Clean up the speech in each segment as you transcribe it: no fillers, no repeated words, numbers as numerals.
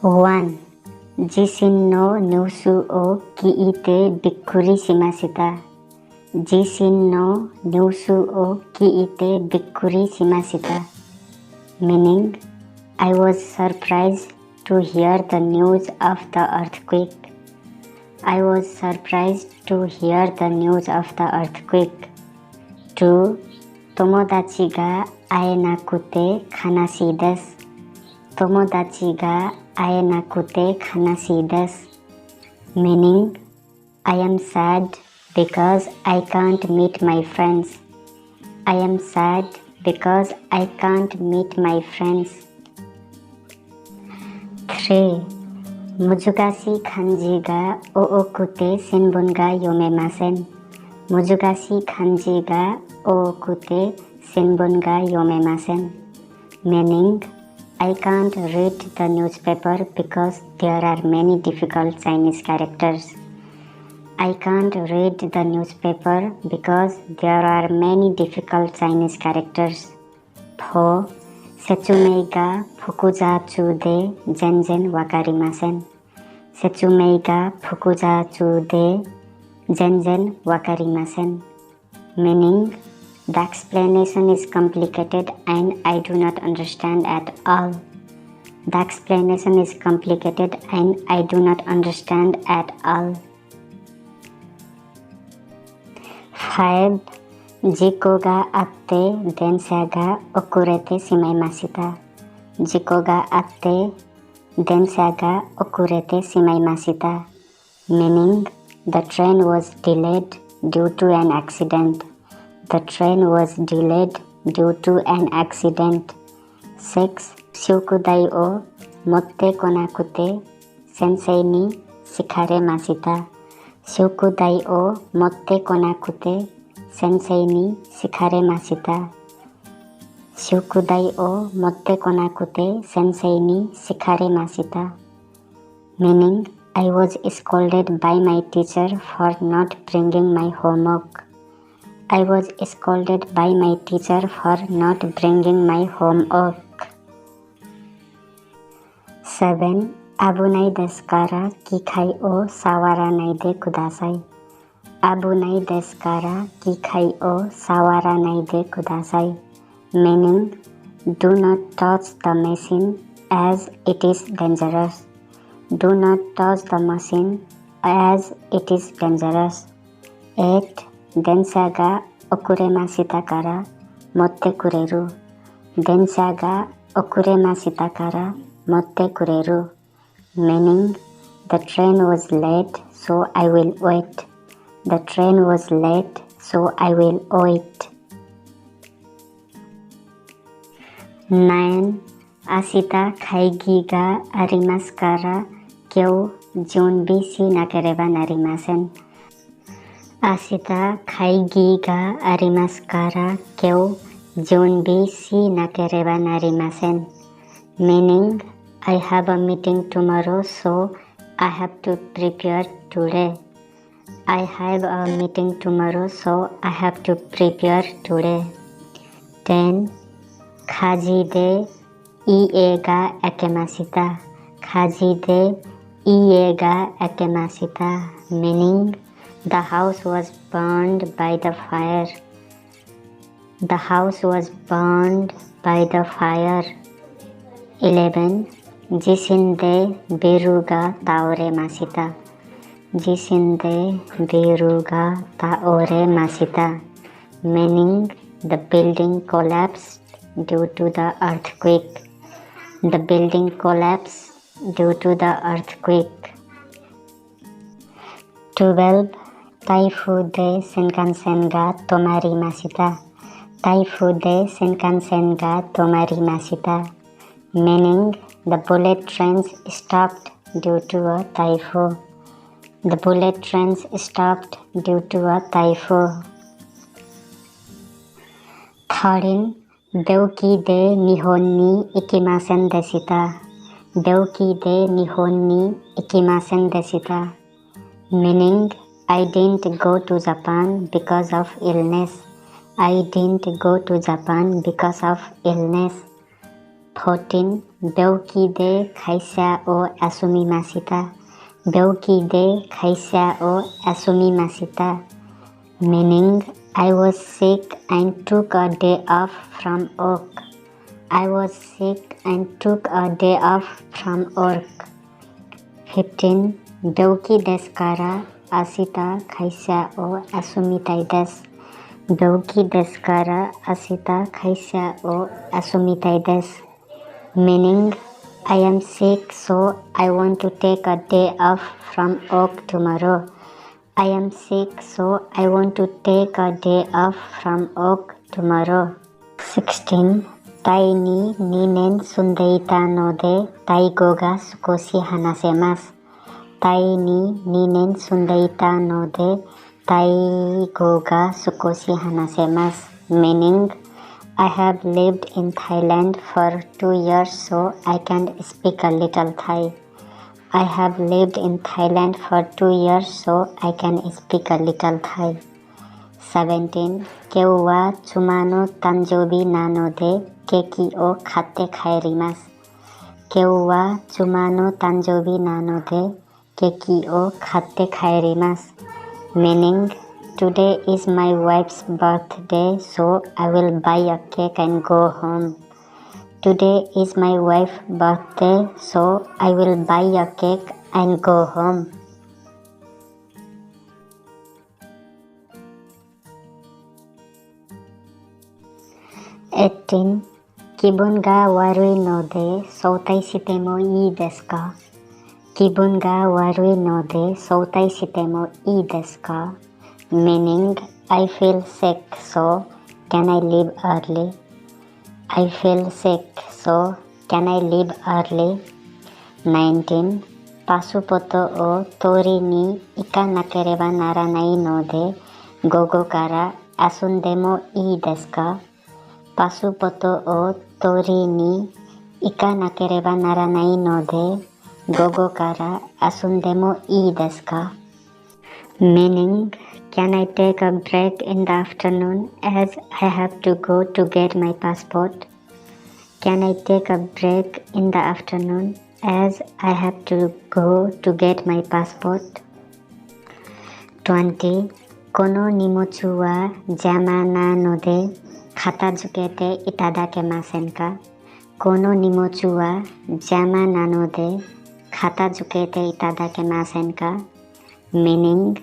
1. Jisin no nyusu o kiite bikkuri shimashita. Jisin no nyusu o kiite bikkuri shimashita. Meaning, I was surprised to hear the news of the earthquake. I was surprised to hear the news of the earthquake. 2. 友達が会えなくて悲しいです。友達が会えなくて悲しいです。Meaning, I am sad because I can't meet my friends. I am sad because I can't meet my friends. 3. 難しい漢字が多くて新聞が読めません。難しい漢字が多くて新聞が読めません。Meaning, I can't read the newspaper because there are many difficult Chinese characters. I can't read the newspaper because there are many difficult Chinese characters. 4. 説明が複雑で全然わかりません。説明が複雑で全然わかりません。Meaning, the explanation is complicated and I do not understand at all. The explanation is complicated and I do not understand at all. 5. 事故があって電車が遅れてしまいました。事故があって電車が遅れてしまいました。Meaning, the train was delayed due to an accident. The train was delayed due to an accident. 6. 宿題を持ってこなくて先生に叱かれました。宿題を持ってこなくて先生に叱かれました。宿題を持ってこなくて先生に叱かれました。Meaning, I was scolded by my teacher for not bringing my homework. I was scolded by my teacher for not bringing my homework. 7. 危ないですから機械を触らないでください。危ないですから機械を触らないでください。Meaning, do not touch the machine as it is dangerous. Do not touch the machine as it is dangerous. 8. 電車が遅れましたから持ってくれる。電車が遅れましたから持ってくれる。Meaning, the train was late, so I will wait. The train was late, so I will wait. 9. 明日会議がありますから今日準備しなければなりません。明日会議がありますから今日準備しなければなりません。Meaning, I have a meeting tomorrow, so I have to prepare today. I have a meeting tomorrow, so I have to prepare today. 10. 火事で家が焼けました。火事で家が焼けました。Meaning, the house was burned by the fire. The house was burned by the fire. 11. 地震でビルが倒れました。地震でビルが倒れました。Meaning, the building collapsed due to the earthquake. The building collapsed due to the earthquake. 12. 台風で新幹線が止まりました。台風で新幹線が止まりました。Meaning, the bullet trains stopped due to a typhoon. The bullet trains stopped due to a typhoon. 13. 病気で日本に行きませんでした。病気で日本に行きませんでした。Meaning, I didn't go to Japan because of illness. I didn't go to Japan because of illness. 14. Beukide kaisa o asumimashita. Beukide kaisa o asumimashita. Meaning, I was sick and took a day off from work. I was sick and took a day off from work. 15. Beuki desu kara ashita kaisa o asumitai desu. Beuki desu kara ashita kaisa o asumitai desu. Meaning, I am sick, so I want to take a day off from work tomorrow. I am sick, so I want to take a day off from work tomorrow. 16. Tai ni ninen sundeita no de taigo ga sukoshi hanasemasu. Tai ni ninen sundeita no de taigo ga sukoshi hanasemasu. Meaning, I have lived in Thailand for 2 years, so I can speak a little Thai. I have lived in Thailand for 2 years, so I can speak a little Thai. 17. Kyou wa tsuma no tanjoubi nano de keki o katte kaerimasu. Kyou wa tsuma no tanjoubi nano de keki o katte kaerimasu. Meaning, today is my wife's birthday, so I will buy a cake and go home. Today is my wife's birthday, so I will buy a cake and go home. 18. Kibun ga warui no de soutai shite mo ii desu ka? Kibun ga warui no de soutai shite mo ii desu ka? Meaning, I feel sick, so can I leave early? I feel sick, so can I leave early? 19. Pasupoto o tori ni ikanakereba naranai no de gogo kara asunde mo ii desu ka? Pasupoto o tori ni ikanakereba naranai no de gogo kara asunde mo ii desu ka? Meaning, can I take a break in the afternoon as I have to go to get my passport? Can I take a break in the afternoon as I have to go to get my passport? 20. Kono nimotsu wa jama na no de katazukete itadakemasen ka? Kono nimotsu wa jama na no de katazukete itadakemasen ka? Meaning,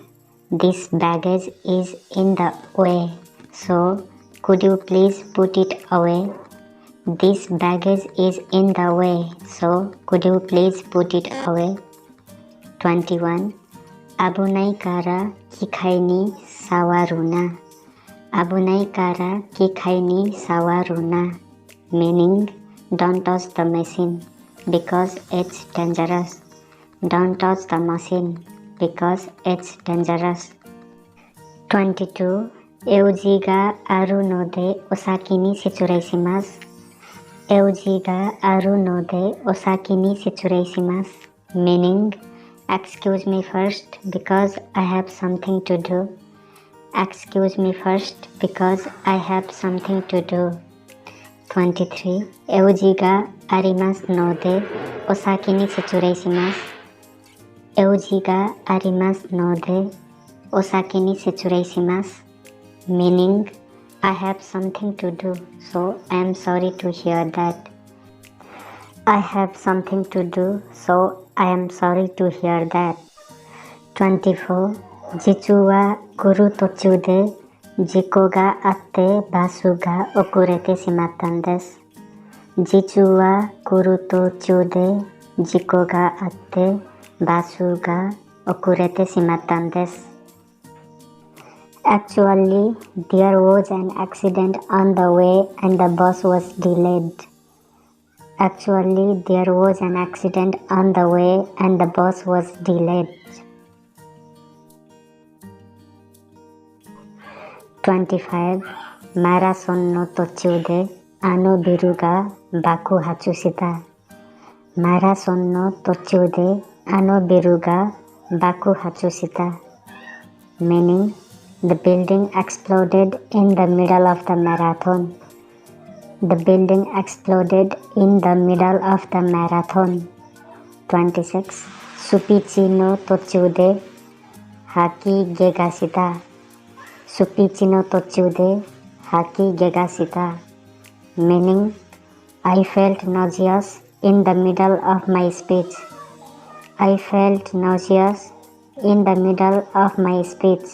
this baggage is in the way, so could you please put it away? This baggage is in the way, so could you please put it away? 21. Abunai kara kikai ni sawaru na. Abunai kara kikai ni sawaru na. Meaning, don't touch the machine because it's dangerous. Don't touch the machine because it's dangerous. 22. Euji ga aru no de osaki ni shitsurei-shimasu. Euji ga aru no de osaki ni shitsurei-shimasu. Meaning, excuse me first because I have something to do. Excuse me first because I have something to do. 23. Euji ga arimasu no de osaki ni shitsurei-shimasu. Euji ga arimasu no de osaki ni shitsurei-shimasu. Meaning, I have something to do, so I am sorry to hear that. I have something to do, so I am sorry to hear that. 24. Jitsu wa kuru tochuu de jiko ga atte basu ga okurete shimattan desu. Jitsu wa kuru tochuu de jiko ga atte basu ga okurete shimattan desu. Actually, there was an accident on the way and the bus was delayed. Actually, there was an accident on the way and the bus was delayed. 25. Marathon no tochuu de ano biru ga bakuhatsu shita. Marathon no tochuu de ano biru ga bakuhatsu shita. Meaning, the building exploded in the middle of the marathon. The building exploded in the middle of the marathon. 26. Supichi no tochu de haki gegashita. Supichi no tochu de haki gegashita. Meaning, I felt nauseous in the middle of my speech. I felt nauseous in the middle of my speech.